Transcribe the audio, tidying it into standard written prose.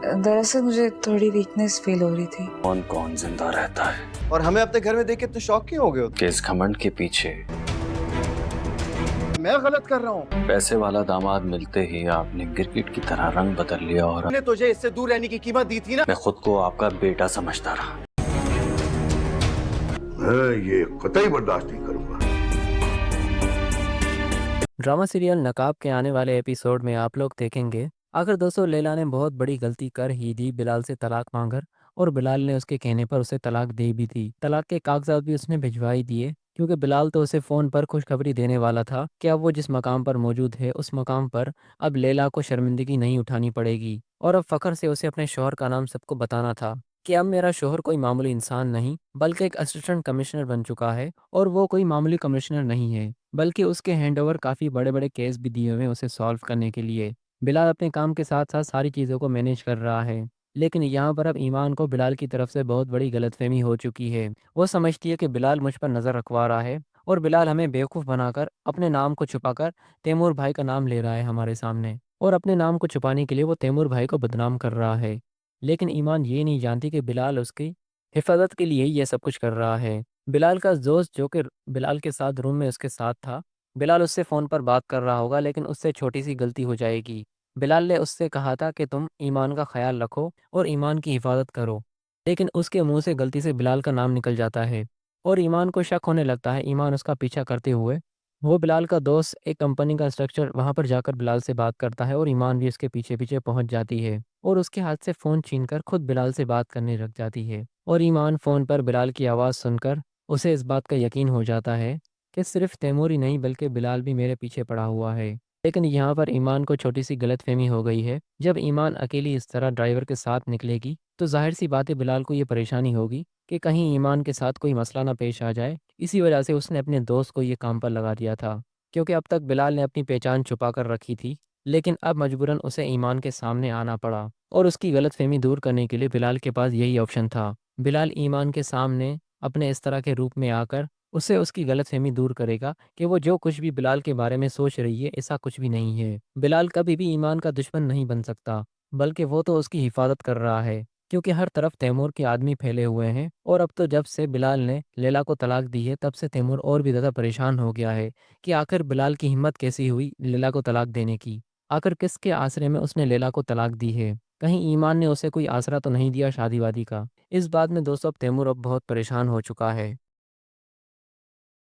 दरअसल मुझे थोड़ी वीकनेस फील हो रही थी। कौन कौन जिंदा रहता है और हमें अपने घर में देख के तो शौक क्यों हो गए हो? कि इस घमंड के पीछे मैं गलत कर रहा हूँ? पैसे वाला दामाद मिलते ही आपने गिरगिट की तरह रंग बदल लिया और मैंने तुझे इससे दूर रहने की कीमत दी थी ना। मैं खुद को आपका बेटा समझता रहा। मैं ये कतई बर्दाश्त नहीं करूंगा। ड्रामा सीरियल नकाब के आने वाले एपिसोड में आप लोग देखेंगे आखिर दोस्तों लैला ने बहुत बड़ी गलती कर ही दी बिलाल से तलाक मांगकर, और बिलाल ने उसके कहने पर उसे तलाक दे भी दी। तलाक के कागजात भी उसने भिजवा ही दिए, क्योंकि बिलाल तो उसे फ़ोन पर खुशखबरी देने वाला था कि अब वो जिस मकाम पर मौजूद है उस मकाम पर अब लैला को शर्मिंदगी नहीं उठानी पड़ेगी, और अब फ़ख्र से उसे अपने शौहर का नाम सबको बताना था कि अब मेरा शौहर कोई मामूली इंसान नहीं बल्कि एक असिस्टेंट कमिश्नर बन चुका है, और वो कोई मामूली कमिश्नर नहीं है बल्कि उसके हैंडओवर काफ़ी बड़े बड़े केस भी दिए हुए हैं उसे सॉल्व करने के लिए। बिलाल अपने काम के साथ साथ सारी चीज़ों को मैनेज कर रहा है, लेकिन यहाँ पर अब ईमान को बिलाल की तरफ से बहुत बड़ी गलतफहमी हो चुकी है। वो समझती है कि बिलाल मुझ पर नज़र रखवा रहा है, और बिलाल हमें बेवकूफ़ बनाकर अपने नाम को छुपाकर तैमूर भाई का नाम ले रहा है हमारे सामने, और अपने नाम को छुपाने के लिए वो तैमूर भाई को बदनाम कर रहा है। लेकिन ईमान ये नहीं जानती कि बिलाल उसकी हिफाजत के लिए ये सब कुछ कर रहा है। बिलाल का दोस्त जो कि बिलाल के साथ रूम में उसके साथ था, बिलाल उससे फ़ोन पर बात कर रहा होगा, लेकिन उससे छोटी सी गलती हो जाएगी। बिलाल ने उससे कहा था कि तुम ईमान का ख्याल रखो और ईमान की हिफाजत करो, लेकिन उसके मुंह से गलती से बिलाल का नाम निकल जाता है, और ईमान को शक होने लगता है। ईमान उसका पीछा करते हुए वो बिलाल का दोस्त एक कंपनी का स्ट्रक्चर वहाँ पर जाकर बिलाल से बात करता है, और ईमान भी उसके पीछे पीछे पहुँच जाती है और उसके हाथ से फ़ोन छीनकर खुद बिलाल से बात करने लग जाती है। और ईमान फ़ोन पर बिलाल की आवाज़ सुनकर उसे इस बात का यकीन हो जाता है कि सिर्फ तैमूर ही नहीं बल्कि बिलाल भी मेरे पीछे पड़ा हुआ है। लेकिन यहाँ पर ईमान को छोटी सी गलतफहमी हो गई है। जब ईमान अकेली इस तरह ड्राइवर के साथ निकलेगी तो जाहिर सी बात है बिलाल को ये परेशानी होगी कि कहीं ईमान के साथ कोई मसला ना पेश आ जाए। इसी वजह से उसने अपने दोस्त को ये काम पर लगा दिया था, क्योंकि अब तक बिलाल ने अपनी पहचान छुपा कर रखी थी, लेकिन अब मजबूरन उसे ईमान के सामने आना पड़ा, और उसकी गलतफहमी दूर करने के लिए बिलाल के पास यही ऑप्शन था। बिलाल ईमान के सामने अपने इस तरह के रूप में आकर उससे उसकी गलतफहमी दूर करेगा कि वो जो कुछ भी बिलाल के बारे में सोच रही है ऐसा कुछ भी नहीं है। बिलाल कभी भी ईमान का दुश्मन नहीं बन सकता, बल्कि वो तो उसकी हिफाजत कर रहा है, क्योंकि हर तरफ तैमूर के आदमी फैले हुए हैं। और अब तो जब से बिलाल ने लैला को तलाक दी है तब से तैमूर और भी ज़्यादा परेशान हो गया है कि आखिर बिलाल की हिम्मत कैसी हुई लैला को तलाक देने की। आखिर किसके आसरे में उसने लैला को तलाक दी है? कहीं ईमान ने उसे कोई आसरा तो नहीं दिया शादी वादी का? इस बात में दोस्तों अब तैमूर अब बहुत परेशान हो चुका है।